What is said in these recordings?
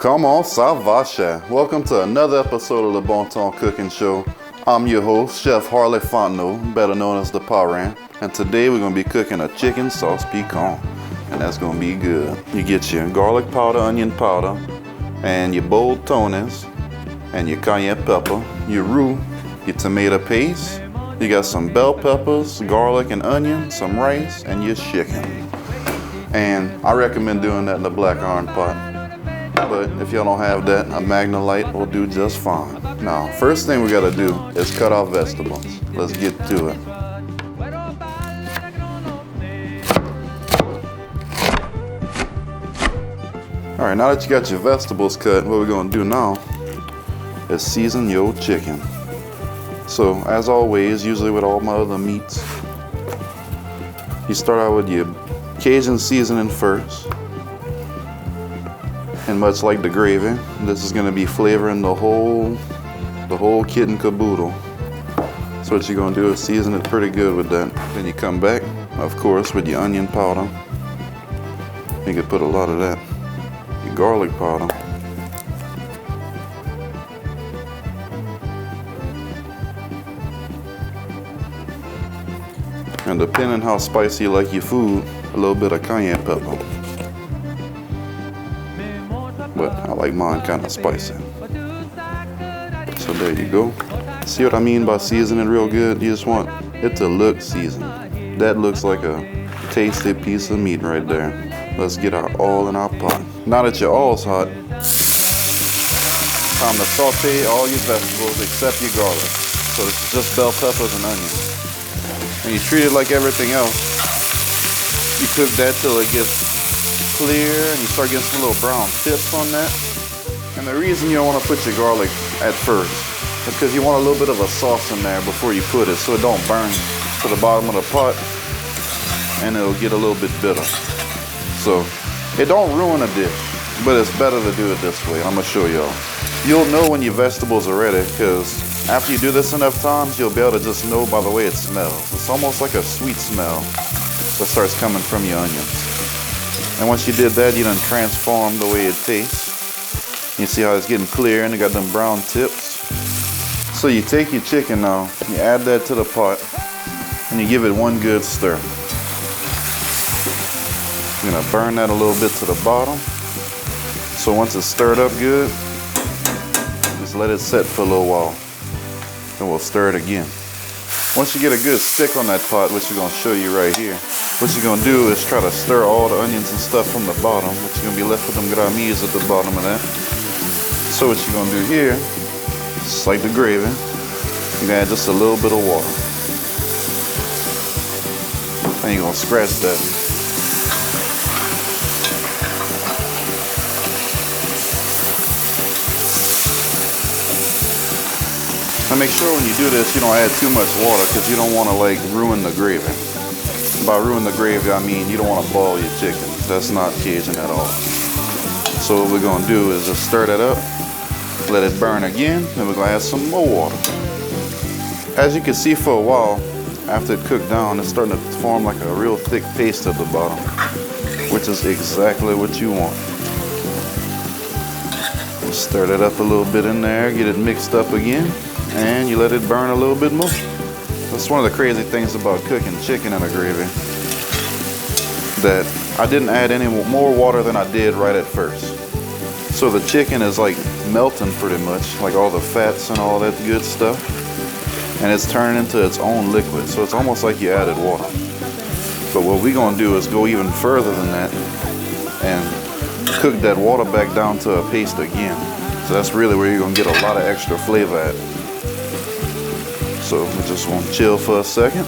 Comment ça va, cher? Welcome to another episode of the Bon Temps Cooking Show. I'm your host, Chef Harley Fontenot, better known as the Parrain, and today we're going to be cooking a chicken sauce piquant, and that's going to be good. You get your garlic powder, onion powder, and your bold tonics, and your cayenne pepper, your roux, your tomato paste, you got some bell peppers, garlic and onion, some rice, and your chicken. And I recommend doing that in the black iron pot. But if y'all don't have that, a Magnolite will do just fine. Now, first thing we gotta do is cut our vegetables. Let's get to it. All right, now that you got your vegetables cut, what we're gonna do now is season your chicken. So, as always, usually with all my other meats, you start out with your Cajun seasoning first. And much like the gravy, this is going to be flavoring the whole kit and caboodle. So what you're going to do is season it pretty good with that. Then you come back, of course, with your onion powder. You can put a lot of that. Your garlic powder. And depending how spicy you like your food, a little bit of cayenne pepper. But I like mine kind of spicy. So there you go. See what I mean by seasoning real good? You just want it to look seasoned. That looks like a tasty piece of meat right there. Let's get our oil in our pot. Now that your oil's hot, time to saute all your vegetables except your garlic. So it's just bell peppers and onions. And you treat it like everything else. You cook that till it gets clear and you start getting some little brown tips on that. And the reason you don't want to put your garlic at first is because you want a little bit of a sauce in there before you put it so it don't burn to the bottom of the pot and it'll get a little bit bitter. So it don't ruin a dish, but it's better to do it this way. I'm going to show y'all. You'll know when your vegetables are ready because after you do this enough times, you'll be able to just know by the way it smells. It's almost like a sweet smell that starts coming from your onions. And once you did that, you done transformed the way it tastes. You see how it's getting clear and it got them brown tips. So you take your chicken now, you add that to the pot, and you give it one good stir. You're gonna burn that a little bit to the bottom. So once it's stirred up good, just let it set for a little while. Then we'll stir it again. Once you get a good stick on that pot, which we're gonna show you right here, what you're gonna do is try to stir all the onions and stuff from the bottom, but you're gonna be left with them gramis at the bottom of that. So what you're gonna do here, just like the gravy, you're gonna add just a little bit of water. And you're gonna scratch that. Now make sure when you do this, you don't add too much water because you don't want to like ruin the gravy. By ruin the gravy, I mean you don't want to boil your chicken. That's not Cajun at all. So what we're going to do is just stir that up, let it burn again, then we're going to add some more water. As you can see for a while, after it cooked down, it's starting to form like a real thick paste at the bottom, which is exactly what you want. Stir that up a little bit in there, get it mixed up again, and you let it burn a little bit more. That's one of the crazy things about cooking chicken in a gravy, that I didn't add any more water than I did right at first. So the chicken is like melting pretty much, like all the fats and all that good stuff, and it's turning into its own liquid. So it's almost like you added water. But what we're gonna do is go even further than that and cook that water back down to a paste again. So that's really where you're gonna get a lot of extra flavor at. So we just want to chill for a second.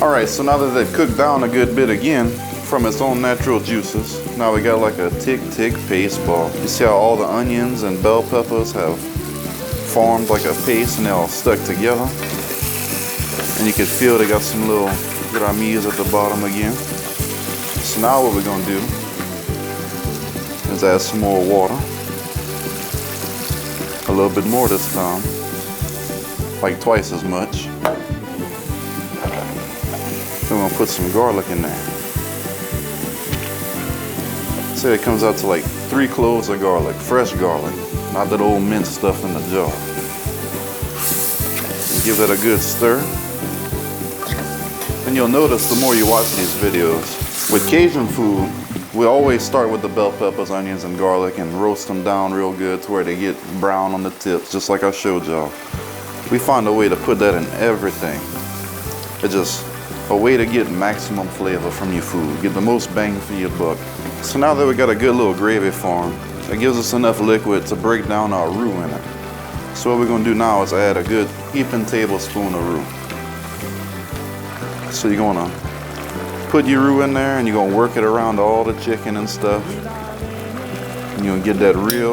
All right, so now that they've cooked down a good bit again from its own natural juices, now we got like a thick paste ball. You see how all the onions and bell peppers have formed like a paste and they're all stuck together? And you can feel they got some little gramis at the bottom again. So now what we're gonna do is add some more water. A little bit more this time. Like twice as much. Then we're gonna put some garlic in there. Say it comes out to like 3 cloves of garlic, fresh garlic, not that old minced stuff in the jar. Give it a good stir. And you'll notice the more you watch these videos, with Cajun food, we always start with the bell peppers, onions, and garlic and roast them down real good to where they get brown on the tips, just like I showed y'all. We find a way to put that in everything. It's just a way to get maximum flavor from your food, get the most bang for your buck. So now that we got a good little gravy form, it gives us enough liquid to break down our roux in it. So what we're gonna do now is add a good heaping tablespoon of roux. So you're gonna put your roux in there and you're gonna work it around all the chicken and stuff. And you're gonna get that real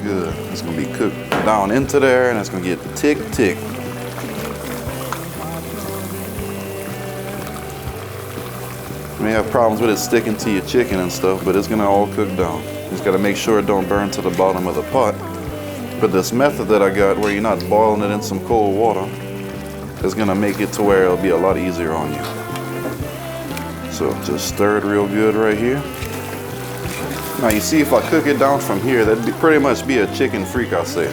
good. It's gonna be cooked down into there and it's gonna get thick. You may have problems with it sticking to your chicken and stuff, but it's gonna all cook down. You just gotta make sure it don't burn to the bottom of the pot. But this method that I got where you're not boiling it in some cold water is gonna make it to where it'll be a lot easier on you. So just stir it real good right here. Now you see if I cook it down from here, that'd pretty much be a chicken fricassee.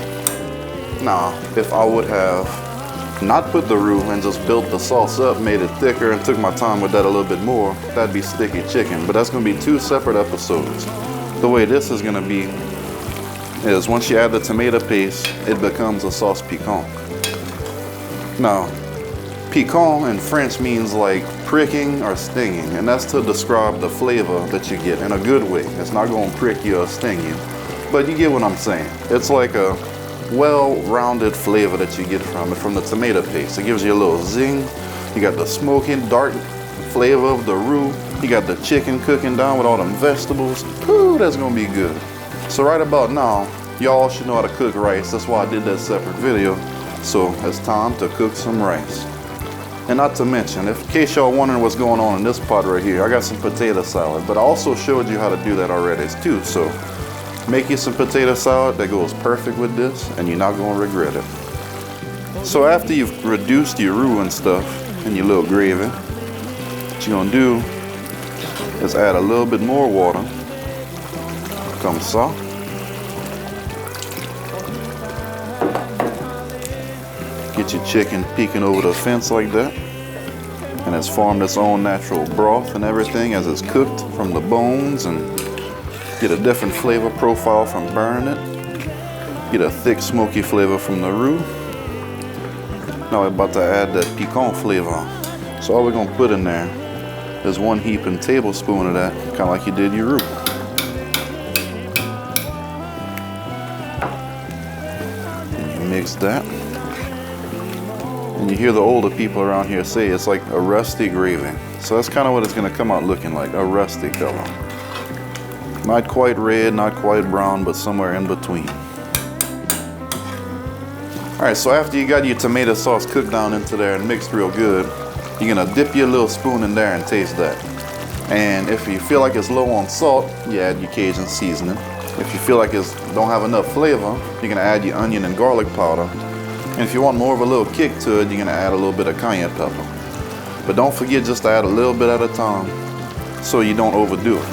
Now, if I would have not put the roux and just built the sauce up, made it thicker and took my time with that a little bit more, that'd be sticky chicken. But that's gonna be 2 separate episodes. The way this is gonna be is once you add the tomato paste, it becomes a sauce piquant. Now, piquant in French means like pricking or stinging, and that's to describe the flavor that you get in a good way. It's not gonna prick you or sting you, but you get what I'm saying. It's like a well-rounded flavor that you get from it, from the tomato paste. It gives you a little zing. You got the smoking, dark flavor of the roux. You got the chicken cooking down with all them vegetables. Ooh, that's gonna be good. So right about now, y'all should know how to cook rice. That's why I did that separate video. So it's time to cook some rice. And not to mention, in case y'all wondering what's going on in this pot right here, I got some potato salad, but I also showed you how to do that already too. So make you some potato salad that goes perfect with this, and you're not gonna regret it. So after you've reduced your roux and stuff and your little gravy, what you're gonna do is add a little bit more water. Comme ça. Get your chicken peeking over the fence like that. And it's formed its own natural broth and everything as it's cooked from the bones, and get a different flavor profile from burning it. Get a thick smoky flavor from the roux. Now we're about to add that piquant flavor. So all we're gonna put in there is 1 heaping tablespoon of that, kind of like you did your roux. And you mix that. And you hear the older people around here say it's like a rusty gravy. So that's kind of what it's gonna come out looking like, a rusty color. Not quite red, not quite brown, but somewhere in between. All right, so after you got your tomato sauce cooked down into there and mixed real good, you're gonna dip your little spoon in there and taste that. And if you feel like it's low on salt, you add your Cajun seasoning. If you feel like it don't have enough flavor, you're gonna add your onion and garlic powder. And if you want more of a little kick to it, you're gonna add a little bit of cayenne pepper. But don't forget just to add a little bit at a time so you don't overdo it.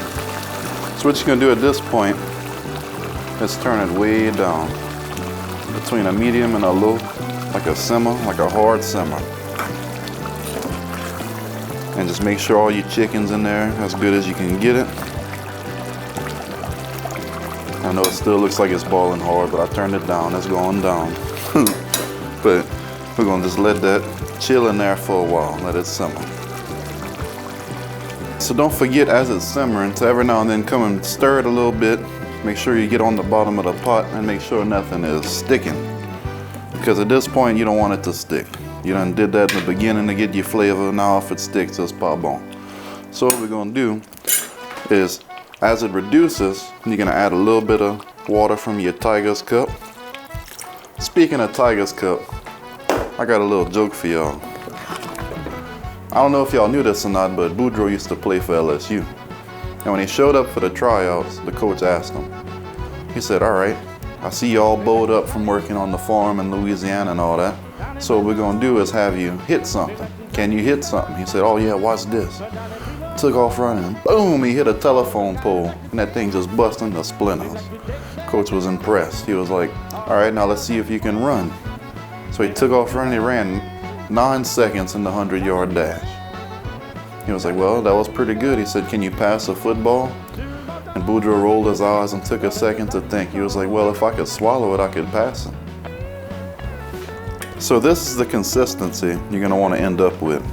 So what you're gonna do at this point is turn it way down, between a medium and a low, like a simmer, like a hard simmer. And just make sure all your chicken's in there as good as you can get it. I know it still looks like it's boiling hard, but I turned it down, it's going down. But we're gonna just let that chill in there for a while, let it simmer. So don't forget as it's simmering to every now and then come and stir it a little bit. Make sure you get on the bottom of the pot and make sure nothing is sticking. Because at this point you don't want it to stick. You done did that in the beginning to get your flavor. Now if it sticks, it's pas bon. So what we're gonna do is, as it reduces, you're gonna add a little bit of water from your Tiger's cup. Speaking of Tiger's cup, I got a little joke for y'all. I don't know if y'all knew this or not, but Boudreaux used to play for LSU. And when he showed up for the tryouts, the coach asked him. He said, all right, I see you all bowed up from working on the farm in Louisiana and all that. So what we're gonna do is have you hit something. Can you hit something? He said, oh yeah, watch this. took off running, and boom, he hit a telephone pole, and that thing just busted into splinters. Coach was impressed. He was like, all right, now let's see if you can run. So he took off running. He ran 9 seconds in the 100-yard dash. He was like, well, that was pretty good. He said, can you pass a football? And Boudreaux rolled his eyes and took a second to think. He was like, well, if I could swallow it, I could pass it. So this is the consistency you're gonna wanna end up with.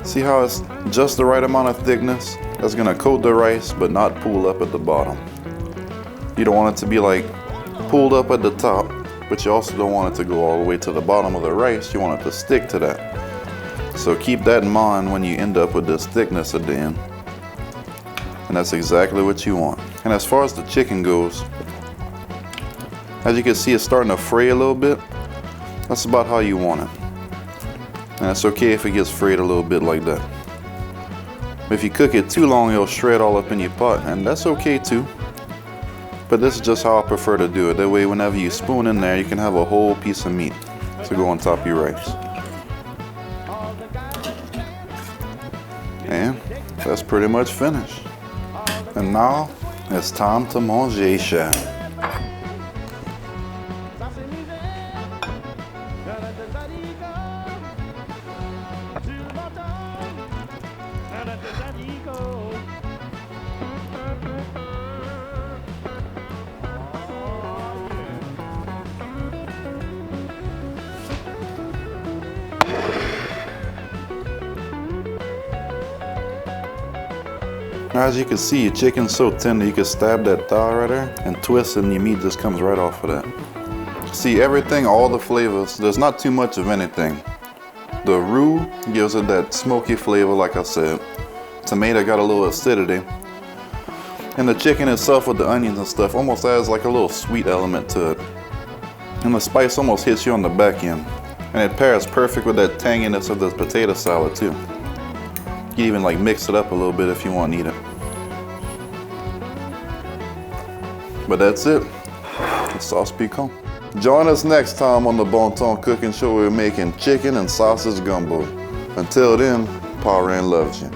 See how it's just the right amount of thickness? That's gonna coat the rice, but not pool up at the bottom. You don't want it to be like pulled up at the top, but you also don't want it to go all the way to the bottom of the rice. You want it to stick to that. So keep that in mind when you end up with this thickness at the end. And that's exactly what you want. And as far as the chicken goes, as you can see, it's starting to fray a little bit. That's about how you want it. And it's okay if it gets frayed a little bit like that. If you cook it too long, it'll shred all up in your pot, and that's okay too. But this is just how I prefer to do it. That way, whenever you spoon in there, you can have a whole piece of meat to go on top of your rice. And that's pretty much finished. And now, it's time to manger, chef. As you can see, your chicken's so tender, you can stab that thigh right there and twist and your meat just comes right off of that. See, everything, all the flavors, there's not too much of anything. The roux gives it that smoky flavor, like I said. Tomato got a little acidity. And the chicken itself with the onions and stuff almost adds like a little sweet element to it. And the spice almost hits you on the back end. And it pairs perfect with that tanginess of the potato salad too. You can even like mix it up a little bit if you want to eat it. But that's it. It's sauce piquant. Join us next time on the Bon Ton Cooking Show where we're making chicken and sausage gumbo. Until then, Parrain loves you.